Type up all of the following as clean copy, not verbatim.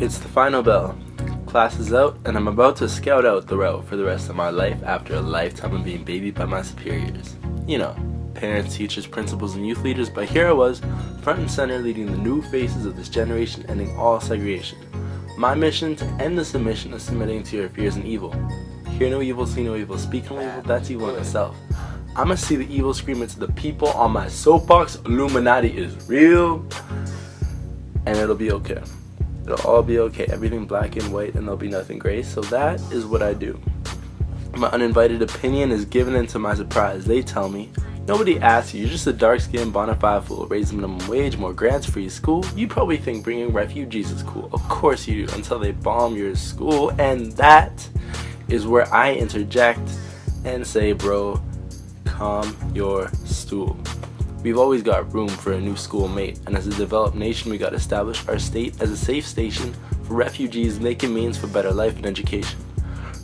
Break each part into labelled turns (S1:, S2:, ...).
S1: It's the final bell. Class is out, and I'm about to scout out the route for the rest of my life after a lifetime of being babied by my superiors. You know, parents, teachers, principals, and youth leaders, but here I was, front and center, leading the new faces of this generation, ending all segregation. My mission to end the submission of submitting to your fears and evil. Hear no evil, see no evil, speak no evil, that's evil in itself. I'ma see the evil scream into the people on my soapbox. Illuminati is real, and it'll be okay. It'll all be okay. Everything black and white, and there'll be nothing gray. So that is what I do. My uninvited opinion is given into my surprise. They tell me, nobody asked you. You're just a dark-skinned bona fide fool. Raise minimum wage, more grants for your school. You probably think bringing refugees is cool. Of course you do, until they bomb your school. And that is where I interject and say, bro, calm your stool. We've always got room for a new schoolmate, and as a developed nation, we gotta establish our state as a safe station for refugees, making means for better life and education.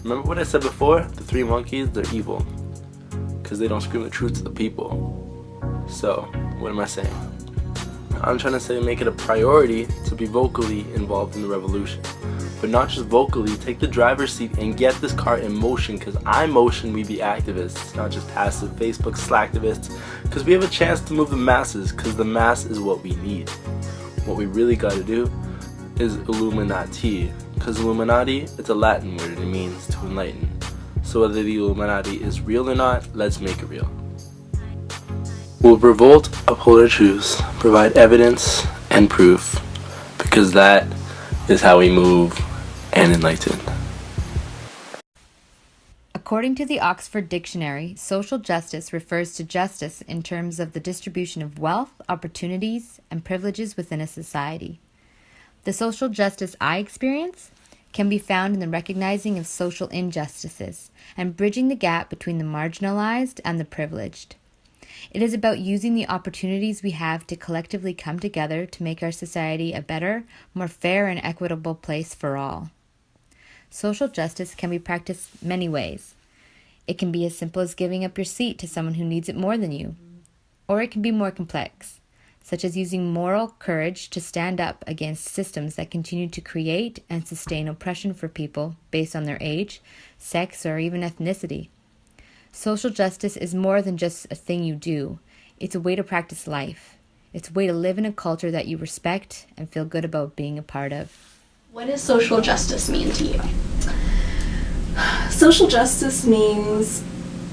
S1: Remember what I said before? The three monkeys, they're evil, because they don't scream the truth to the people. So, what am I saying? I'm trying to say make it a priority to be vocally involved in the revolution. But not just vocally, take the driver's seat and get this car in motion, because I motion we be activists, not just passive Facebook slacktivists, because we have a chance to move the masses, because the mass is what we need. What we really got to do is Illuminati, because Illuminati, it's a Latin word and it means to enlighten. So whether the Illuminati is real or not, let's make it real. We'll revolt, uphold our truths, provide evidence and proof, because that is how we move and enlighten.
S2: According to the Oxford Dictionary, social justice refers to justice in terms of the distribution of wealth, opportunities, and privileges within a society. The social justice I experience can be found in the recognizing of social injustices and bridging the gap between the marginalized and the privileged. It is about using the opportunities we have to collectively come together to make our society a better, more fair and equitable place for all. Social justice can be practiced many ways. It can be as simple as giving up your seat to someone who needs it more than you. Or it can be more complex, such as using moral courage to stand up against systems that continue to create and sustain oppression for people based on their age, sex, or even ethnicity. Social justice is more than just a thing you do. It's a way to practice life. It's a way to live in a culture that you respect and feel good about being a part of.
S3: What does social justice mean to you?
S4: Social justice means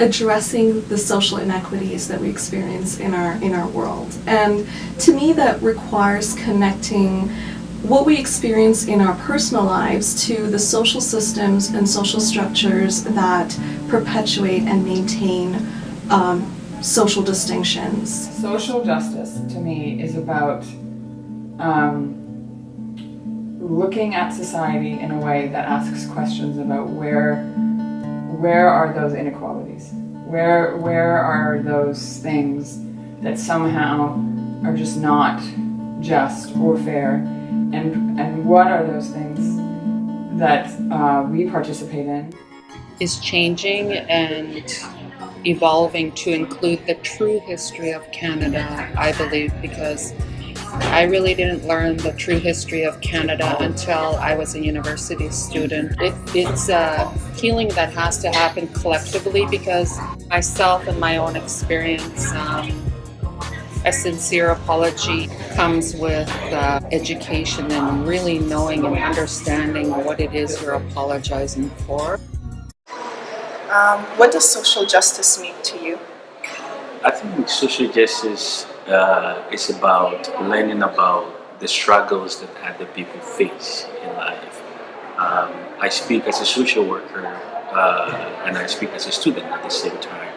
S4: addressing the social inequities that we experience in our world. And to me, that requires connecting what we experience in our personal lives to the social systems and social structures that perpetuate and maintain social distinctions.
S5: Social justice, to me, is about looking at society in a way that asks questions about where are those inequalities? Where are those things that somehow are just not just or fair? And what are those things that we participate in?
S6: Is changing and evolving to include the true history of Canada, I believe, because I really didn't learn the true history of Canada until I was a university student. It's a healing that has to happen collectively, because myself and my own experience, a sincere apology comes with education and really knowing and understanding what it is you're apologizing for.
S7: What does social justice mean to you?
S8: I think social justice is about learning about the struggles that other people face in life. I speak as a social worker and I speak as a student at the same time.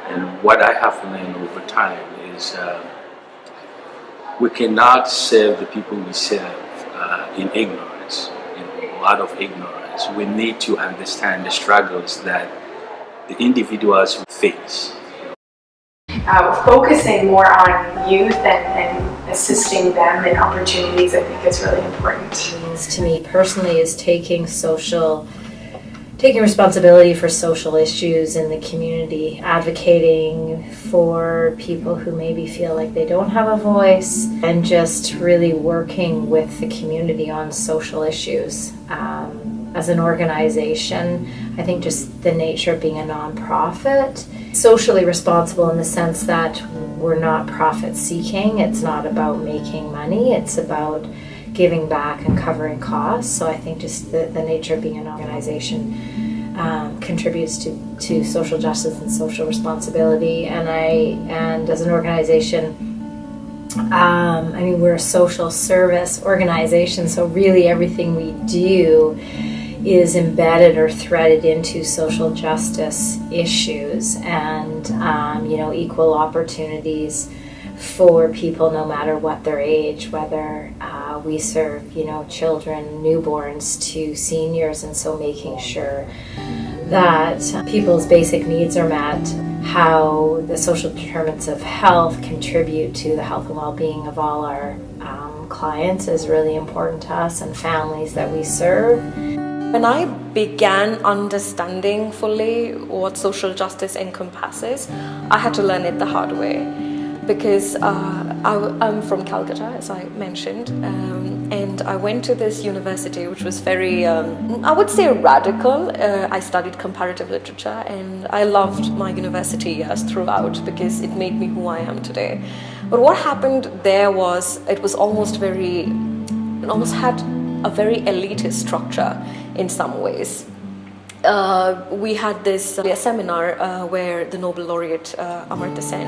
S8: And what I have learned over time is we cannot serve the people we serve in ignorance, out of ignorance. We need to understand the struggles that the individuals face.
S7: Focusing more on youth and assisting them in opportunities, I think is really important.
S9: To me personally is taking social taking responsibility for social issues in the community, advocating for people who maybe feel like they don't have a voice, and just really working with the community on social issues. As an organization, I think just the nature of being a nonprofit, socially responsible in the sense that we're not profit seeking. It's not about making money, it's about giving back and covering costs. So I think just the nature of being an organization contributes to social justice and social responsibility. And as an organization, we're a social service organization, so really everything we do is embedded or threaded into social justice issues and equal opportunities for people no matter what their age, whether we serve children, newborns to seniors, and so making sure that people's basic needs are met, how the social determinants of health contribute to the health and well-being of all our clients is really important to us and families that we serve.
S10: When I began understanding fully what social justice encompasses, I had to learn it the hard way because I'm from Calcutta, as I mentioned, and I went to this university which was very, I would say, radical. I studied comparative literature and I loved my university years throughout because it made me who I am today. But what happened there was it almost had a very elitist structure in some ways. We had this seminar where the Nobel laureate Amartya Sen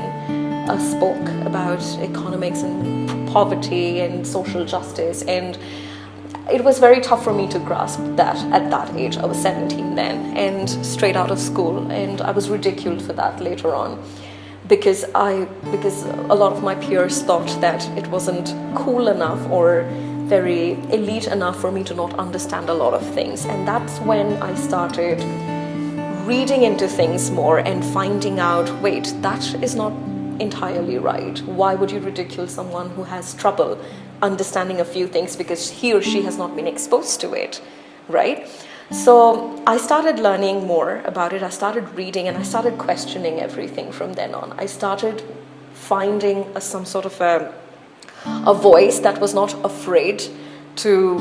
S10: spoke about economics and poverty and social justice, and it was very tough for me to grasp that at that age. I was 17 then and straight out of school, and I was ridiculed for that later on because a lot of my peers thought that it wasn't cool enough or very elite enough for me to not understand a lot of things. And that's when I started reading into things more and finding out, wait, that is not entirely right. Why would you ridicule someone who has trouble understanding a few things because he or she has not been exposed to it, right? So I started learning more about it. I started reading and I started questioning everything from then on. I started finding some sort of a voice that was not afraid to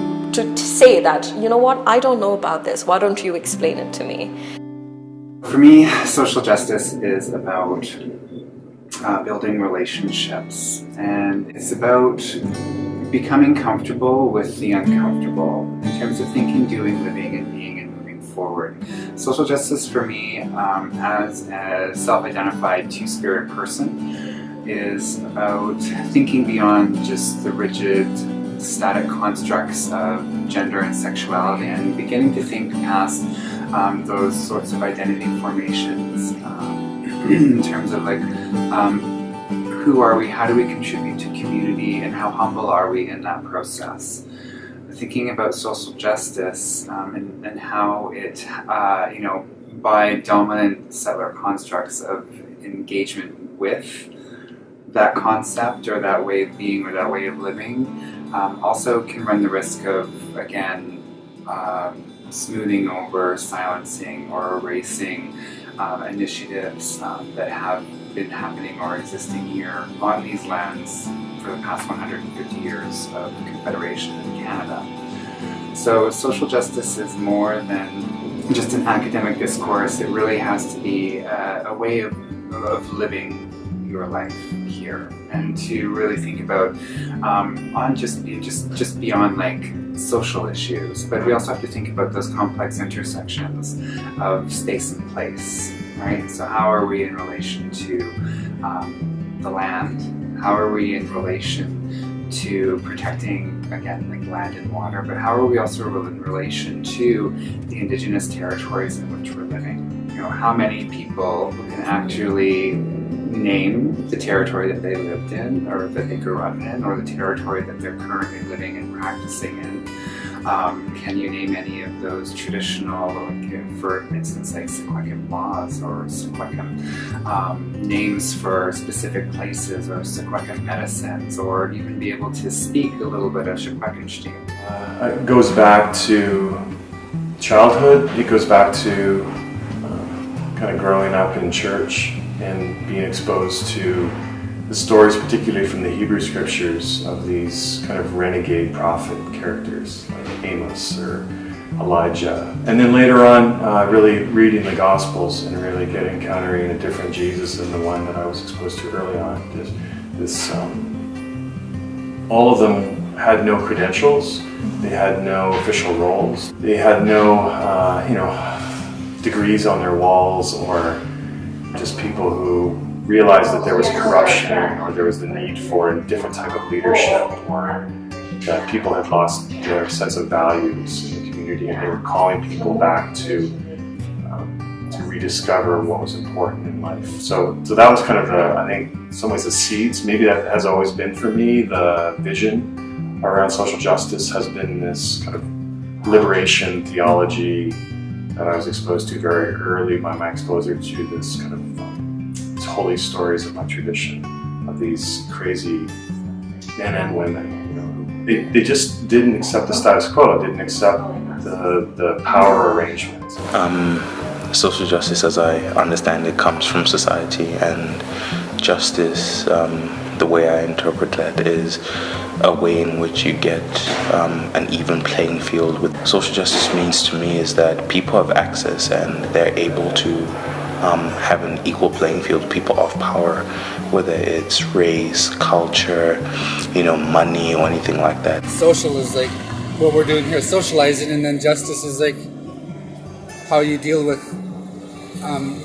S10: say that, you know what, I don't know about this, why don't you explain it to me?
S11: For me, social justice is about building relationships, and it's about becoming comfortable with the uncomfortable in terms of thinking, doing, living, and being and moving forward. Social justice for me, as a self-identified two-spirit person, is about thinking beyond just the rigid, static constructs of gender and sexuality and beginning to think past those sorts of identity formations in terms of who are we, how do we contribute to community, and how humble are we in that process. Thinking about social justice and how it, by dominant settler constructs of engagement with that concept or that way of being or that way of living, also can run the risk of, again, smoothing over, silencing, or erasing initiatives that have been happening or existing here on these lands for the past 150 years of Confederation in Canada. So social justice is more than just an academic discourse. It really has to be a way of living your life here, and to really think about on just beyond social issues, but we also have to think about those complex intersections of space and place, right? So how are we in relation to the land? How are we in relation to protecting, again, land and water, but how are we also in relation to the indigenous territories in which we're living? How many people can actually name the territory that they lived in or that they grew up in, or the territory that they're currently living and practicing in? Can you name any of those traditional, for instance, Secwepemc laws or Secwepemc names for specific places, or Secwepemc medicines, or even be able to speak a little bit of Secwepemc?
S12: It goes back to childhood. It goes back to kind of growing up in church and being exposed to the stories, particularly from the Hebrew scriptures, of these kind of renegade prophet characters like Amos or Elijah. And then later on, really reading the Gospels and really encountering a different Jesus than the one that I was exposed to early on. All of them had no credentials. They had no official roles. They had no, degrees on their walls, or just people who realized that there was corruption or there was the need for a different type of leadership, or that people had lost their sense of values in the community, and they were calling people back to rediscover what was important in life. So that was kind of I think, in some ways, the seeds. Maybe that has always been for me. The vision around social justice has been this kind of liberation theology that I was exposed to very early by my exposure to this kind of holy stories of my tradition, of these crazy men and women. They just didn't accept the status quo, didn't accept the power arrangements.
S1: Social justice, as I understand it, comes from society, and justice, the way I interpret that, is a way in which you get an even playing field. What social justice means to me is that people have access and they're able to have an equal playing field. People of power, whether it's race, culture, money, or anything like that.
S13: Social is like what we're doing here, socializing, and then justice is like how you deal with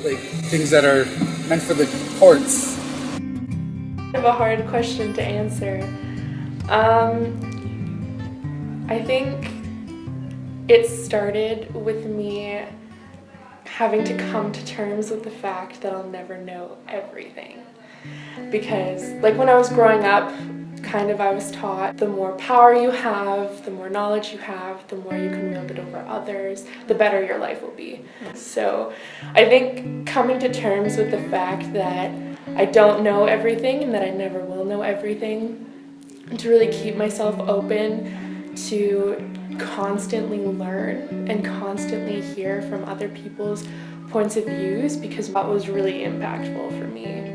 S13: like things that are meant for the courts.
S10: Kind of a hard question to answer. I think it started with me having to come to terms with the fact that I'll never know everything. Because like when I was growing up, I was taught the more power you have, the more knowledge you have, the more you can wield it over others, the better your life will be. So I think coming to terms with the fact that I don't know everything and that I never will know everything, and to really keep myself open to constantly learn and constantly hear from other people's points of views, because that was really impactful for me.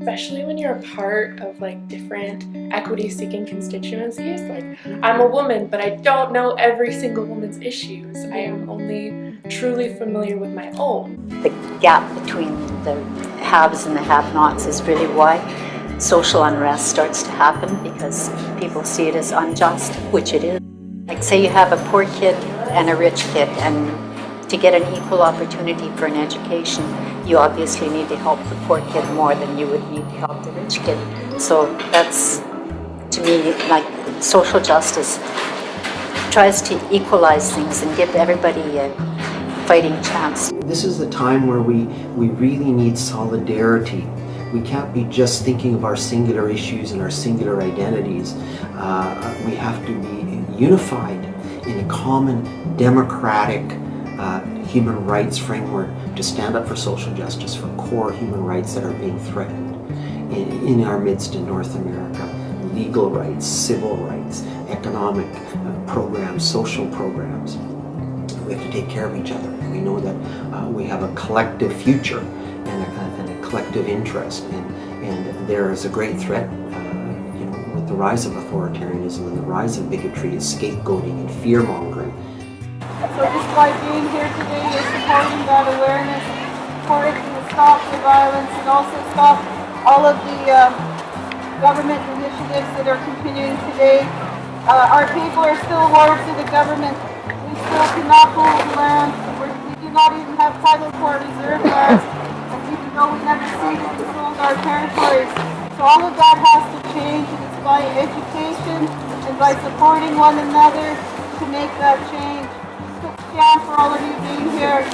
S10: Especially when you're a part of different equity-seeking constituencies. I'm a woman, but I don't know every single woman's issues. I am only truly familiar with my own.
S14: The gap between the haves and the have-nots is really why social unrest starts to happen, because people see it as unjust, which it is. Say you have a poor kid and a rich kid, and to get an equal opportunity for an education, you obviously need to help the poor kid more than you would need to help the rich kid. So that's, to me, social justice tries to equalize things and give everybody a fighting chance.
S15: This is the time where we really need solidarity. We can't be just thinking of our singular issues and our singular identities. We have to be unified in a common democratic human rights framework to stand up for social justice, for core human rights that are being threatened in our midst in North America. Legal rights, civil rights, economic programs, social programs. We have to take care of each other. We know that we have a collective future and a collective interest, and there is a great threat with the rise of authoritarianism and the rise of bigotry, scapegoating and fear-mongering.
S16: So just by being here today is supporting that awareness for it to stop the violence and also stop all of the government initiatives that are continuing today. Our people are still wards of the government. We still cannot hold land. We do not even have title for reserve lands, even though we never ceded and sold our territories. So all of that has to change, and it's by education and by supporting one another to make that change. For all of you being here.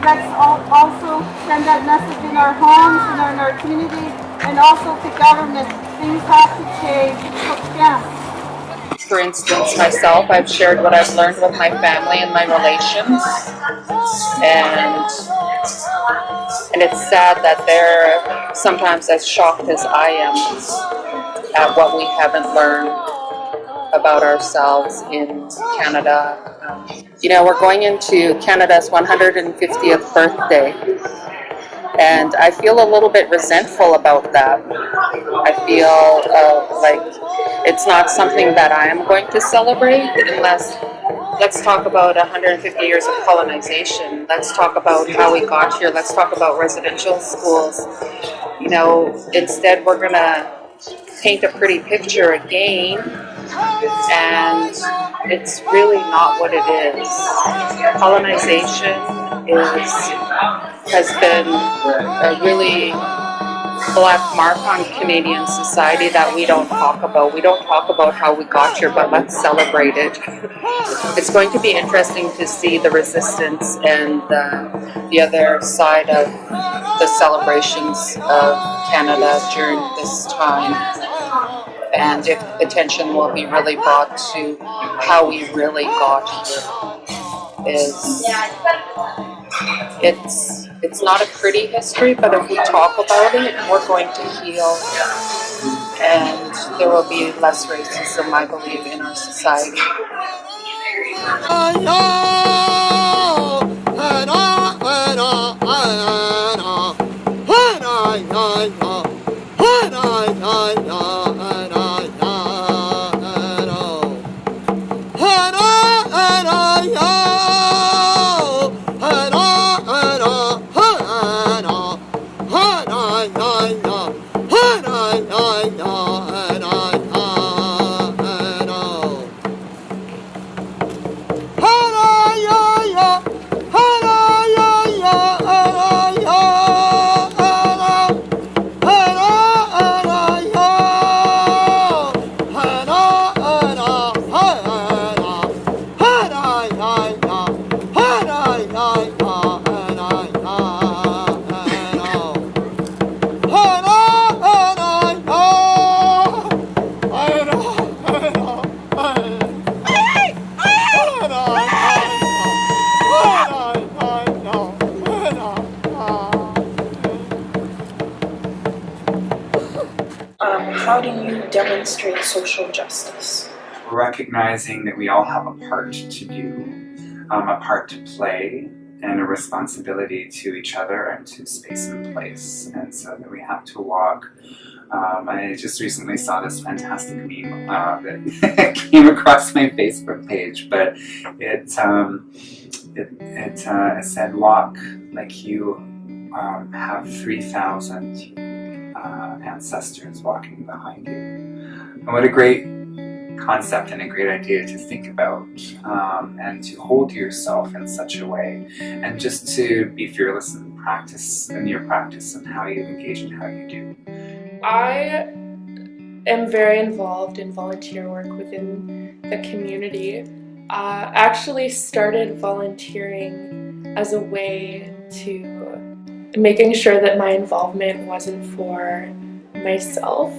S16: Let's also send that message in our homes and in our community, and also to government. Things have to change.
S6: For instance, myself, I've shared what I've learned with my family and my relations, and it's sad that they're sometimes as shocked as I am at what we haven't learned. about ourselves in Canada. We're going into Canada's 150th birthday, and I feel a little bit resentful about that. I feel like it's not something that I am going to celebrate unless, let's talk about 150 years of colonization. Let's talk about how we got here. Let's talk about residential schools. Instead we're going to paint a pretty picture again, and it's really not what it is. Colonization has been a really black mark on Canadian society that we don't talk about. We don't talk about how we got here, but let's celebrate it. It's going to be interesting to see the resistance and the other side of the celebrations of Canada during this time, and if attention will be really brought to how we really got here. It's not a pretty history, but if we talk about it, we're going to heal, and there will be less racism, I believe, in our society.
S3: How do you demonstrate social justice?
S11: Recognizing that we all have a part to do, a part to play, and a responsibility to each other and to space and place, and so that we have to walk. I just recently saw this fantastic meme that came across my Facebook page, but it said, walk like you have 3,000 ancestors walking behind you. And what a great concept and a great idea to think about, and to hold yourself in such a way, and just to be fearless in practice, in your practice, and how you engage and how you do.
S17: I am very involved in volunteer work within the community. I actually started volunteering as a way to making sure that my involvement wasn't for myself,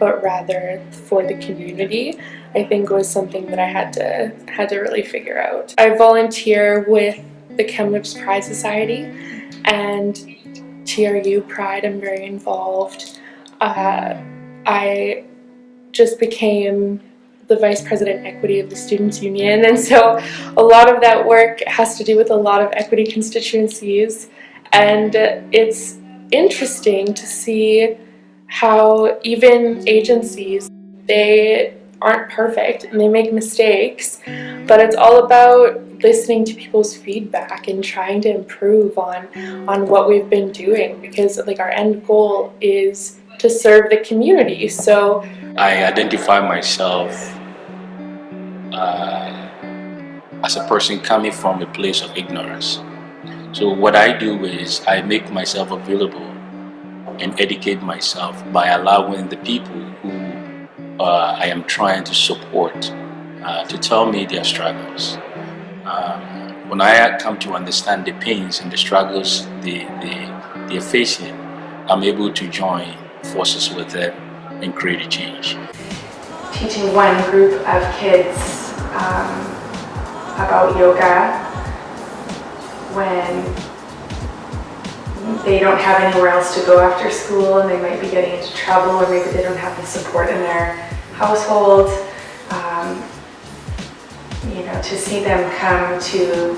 S17: but rather for the community. I think was something that I had to really figure out. I volunteer with the Kamloops Pride Society and TRU Pride. I'm very involved. I just became the Vice President Equity of the Students' Union, and so a lot of that work has to do with a lot of equity constituencies, and it's interesting to see how even agencies, they aren't perfect and they make mistakes, but it's all about listening to people's feedback and trying to improve on what we've been doing, because like our end goal is to serve the community. So
S8: I identify myself as a person coming from a place of ignorance. So what I do is I make myself available and educate myself by allowing the people who I am trying to support to tell me their struggles. When I come to understand the pains and the struggles they're facing, I'm able to join forces with them and create a change.
S7: Teaching one group of kids about yoga when they don't have anywhere else to go after school and they might be getting into trouble, or maybe they don't have the support in their household. to see them come to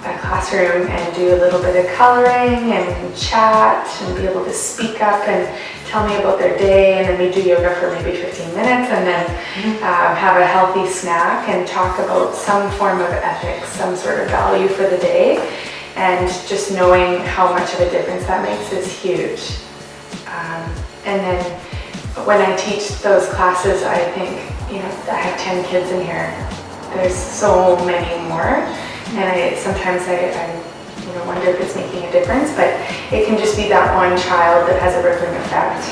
S7: a classroom and do a little bit of coloring and chat and be able to speak up and tell me about their day, and then we do yoga for maybe 15 minutes and then have a healthy snack and talk about some form of ethics, some sort of value for the day, and just knowing how much of a difference that makes is huge. And then when I teach those classes, I think, I have 10 kids in here. There's so many more. And sometimes I wonder if it's making a difference, but it can just be that one child that has a rippling effect,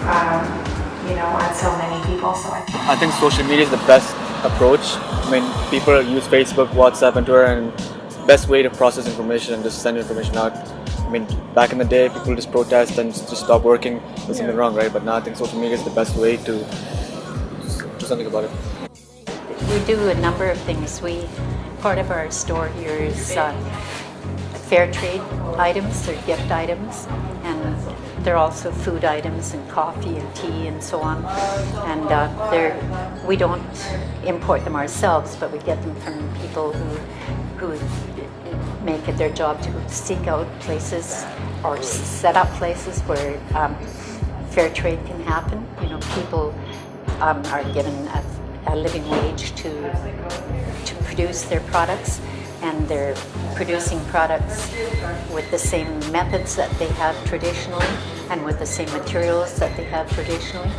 S7: on so many people. So
S18: I think social media is the best approach. I mean, people use Facebook, WhatsApp, and Twitter, and it's the best way to process information and just send information out. I mean, back in the day, people just protest and just stop working. There's something wrong, right? But now I think social media is the best way to do something about it.
S14: We do a number of things. Part of our store here is fair trade items. They're gift items, and they're also food items and coffee and tea and so on. And we don't import them ourselves, but we get them from people who make it their job to seek out places or set up places where fair trade can happen. People are given a living wage to produce their products, and they're producing products with the same methods that they have traditionally and with the same materials that they have traditionally,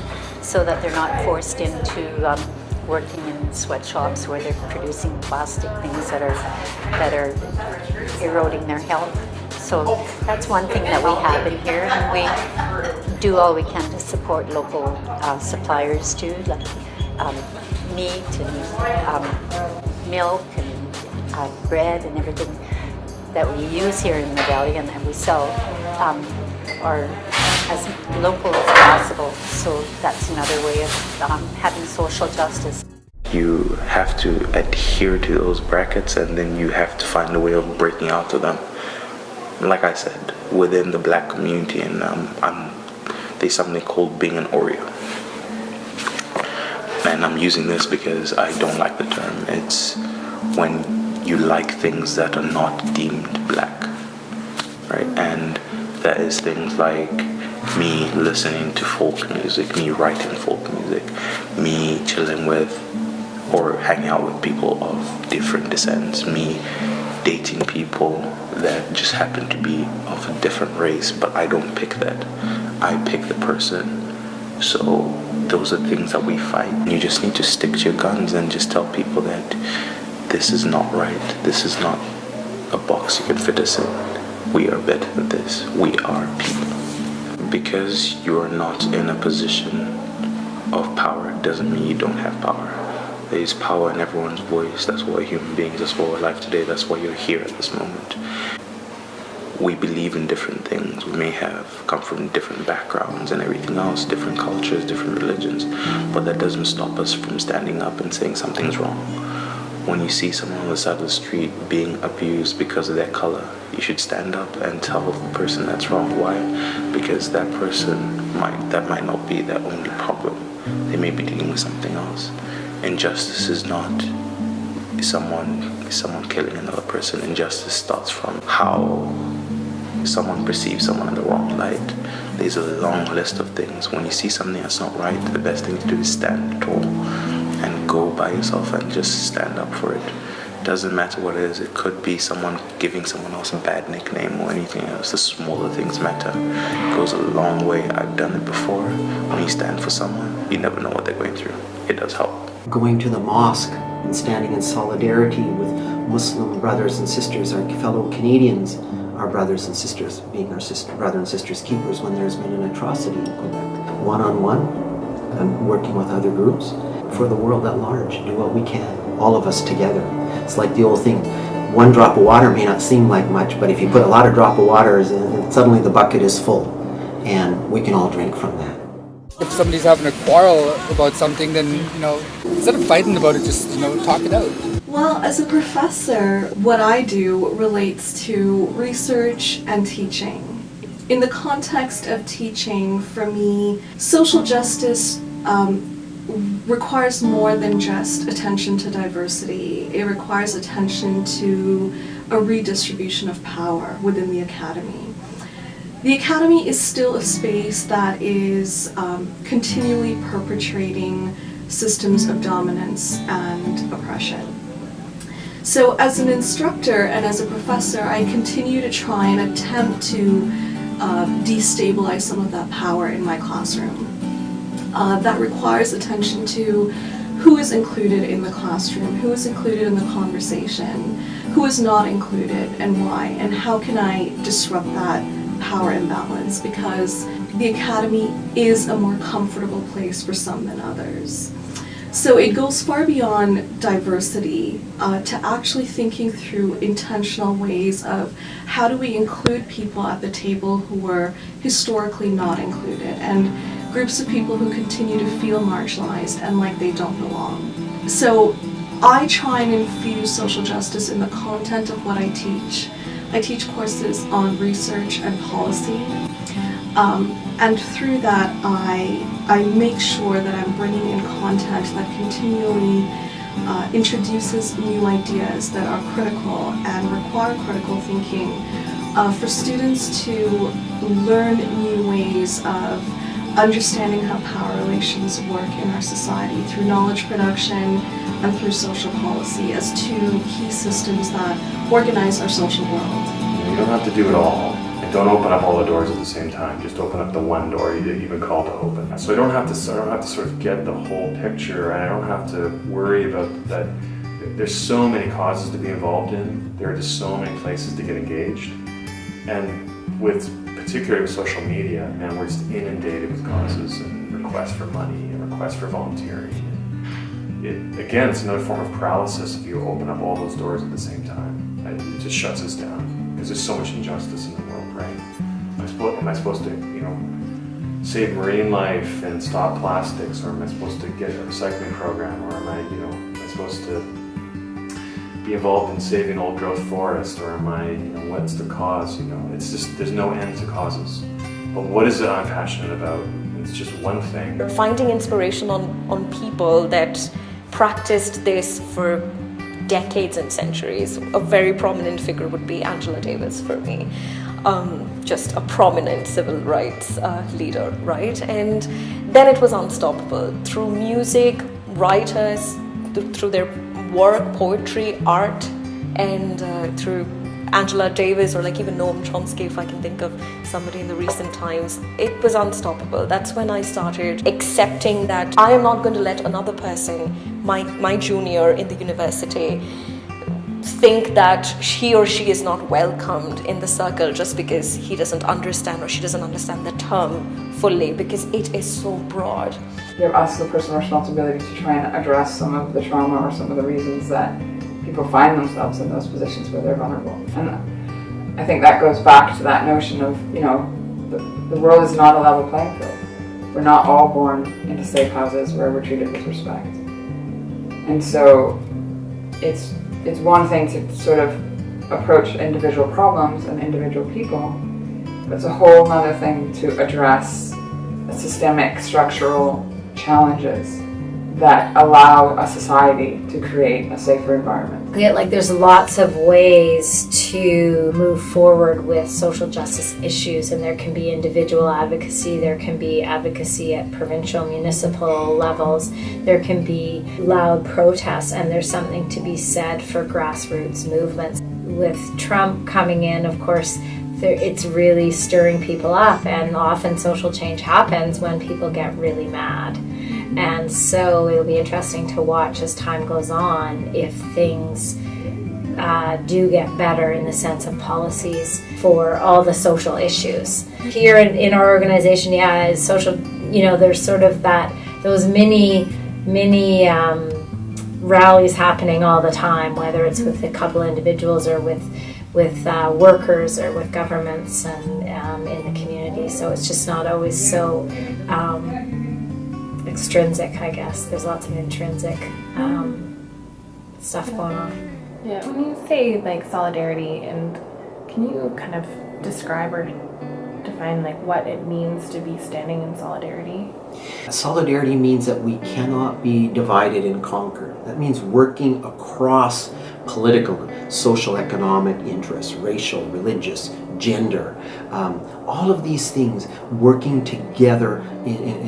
S14: so that they're not forced into working in sweatshops where they're producing plastic things that are eroding their health. So that's one thing that we have in here, and we do all we can to support local suppliers too, like meat and milk and bread and everything that we use here in the valley and we sell are as local as possible. So that's another way of having social justice.
S1: You have to adhere to those brackets, and then you have to find a way of breaking out of them. Like I said, within the black community, and there's something called being an Oreo. And I'm using this because I don't like the term. It's when you like things that are not deemed black, right? And that is things like me listening to folk music, me writing folk music, me chilling with or hanging out with people of different descents, me dating people that just happen to be of a different race, but I don't pick that. I pick the person. So those are things that we fight. You just need to stick to your guns and just tell people that this is not right. This is not a box you can fit us in. We are better than this. We are people. Because you are not in a position of power doesn't mean you don't have power. There is power in everyone's voice. That's why human beings, that's why we're alive today. That's why you're here at this moment. We believe in different things. We may have come from different backgrounds and everything else, different cultures, different religions, but that doesn't stop us from standing up and saying something's wrong. When you see someone on the side of the street being abused because of their color, you should stand up and tell the person that's wrong. Why? Because that person that might not be their only problem. They may be dealing with something else. Injustice is not someone killing another person. Injustice starts from how someone perceives someone in the wrong light. There's a long list of things. When you see something that's not right, the best thing to do is stand tall and go by yourself and just stand up for it. Doesn't matter what it is. It could be someone giving someone else a bad nickname or anything else. The smaller things matter. It goes a long way. I've done it before. When you stand for someone, you never know what they're going through. It does help.
S15: Going to the mosque and standing in solidarity with Muslim brothers and sisters, our fellow Canadians, our brothers and sisters, being our brother and sisters keepers when there's been an atrocity in Quebec. One-on-one, and working with other groups, for the world at large, do what we can, all of us together. It's like the old thing, one drop of water may not seem like much, but if you put a lot of drop of water in, suddenly the bucket is full, and we can all drink from that.
S13: If somebody's having a quarrel about something, then, instead of fighting about it, just, talk it out.
S4: Well, as a professor, what I do relates to research and teaching. In the context of teaching, for me, social justice requires more than just attention to diversity. It requires attention to a redistribution of power within the academy. The academy is still a space that is continually perpetrating systems of dominance and oppression. So as an instructor and as a professor, I continue to try and attempt to destabilize some of that power in my classroom. That requires attention to who is included in the classroom, who is included in the conversation, who is not included and why, and how can I disrupt that power imbalance, because the academy is a more comfortable place for some than others. So it goes far beyond diversity to actually thinking through intentional ways of how do we include people at the table who were historically not included, and groups of people who continue to feel marginalized and like they don't belong. So I try and infuse social justice in the content of what I teach. I teach courses on research and policy, and through that I make sure that I'm bringing in content that continually introduces new ideas that are critical and require critical thinking for students to learn new ways of understanding how power relations work in our society through knowledge production and through social policy as two key systems that organize our social world.
S12: You don't have to do it all. And don't open up all the doors at the same time. Just open up the one door you've been called to open. So I don't have to sort of get the whole picture, and I don't have to worry about that. There's so many causes to be involved in. There are just so many places to get engaged. And particularly with social media, man, we're just inundated with causes and requests for money and requests for volunteering. Again, it's another form of paralysis if you open up all those doors at the same time. It just shuts us down because there's so much injustice in the world, right? Am I supposed to, save marine life and stop plastics, or am I supposed to get a recycling program, or am I supposed to be involved in saving old growth forest, or am I, what's the cause? It's just, there's no end to causes. But what is it I'm passionate about? It's just one thing.
S10: Finding inspiration on people that practiced this for decades and centuries. A very prominent figure would be Angela Davis for me. Just a prominent civil rights leader, right? And then it was unstoppable. Through music, writers, through their work, poetry, art, and through Angela Davis, or like even Noam Chomsky, if I can think of somebody in the recent times, it was unstoppable. That's when I started accepting that I am not going to let another person, my junior in the university, think that he or she is not welcomed in the circle just because he doesn't understand or she doesn't understand the term fully, because it is so broad.
S5: You have us the personal responsibility to try and address some of the trauma or some of the reasons that people find themselves in those positions where they're vulnerable. And I think that goes back to that notion of, the world is not a level playing field. We're not all born into safe houses where we're treated with respect. And so it's one thing to sort of approach individual problems and individual people, but it's a whole other thing to address systemic, structural challenges that allow a society to create a safer environment.
S9: There's lots of ways to move forward with social justice issues, and there can be individual advocacy, there can be advocacy at provincial, municipal levels, there can be loud protests, and there's something to be said for grassroots movements. With Trump coming in, of course, it's really stirring people up, and often social change happens when people get really mad. And so it'll be interesting to watch as time goes on if things do get better in the sense of policies for all the social issues. Here in our organization, social, there's sort of those mini rallies happening all the time, whether it's with a couple individuals or with workers or with governments and in the community. So it's just not always so extrinsic, I guess. There's lots of intrinsic stuff going on.
S19: Yeah, when you say solidarity, and can you kind of describe or define like what it means to be standing in solidarity?
S15: Solidarity means that we cannot be divided and conquered. That means working across political, social, economic interests, racial, religious, gender, all of these things, working together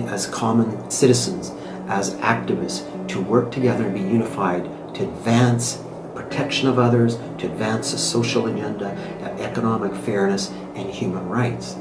S15: as common citizens, as activists, to work together and be unified to advance protection of others, to advance a social agenda, economic fairness, and human rights.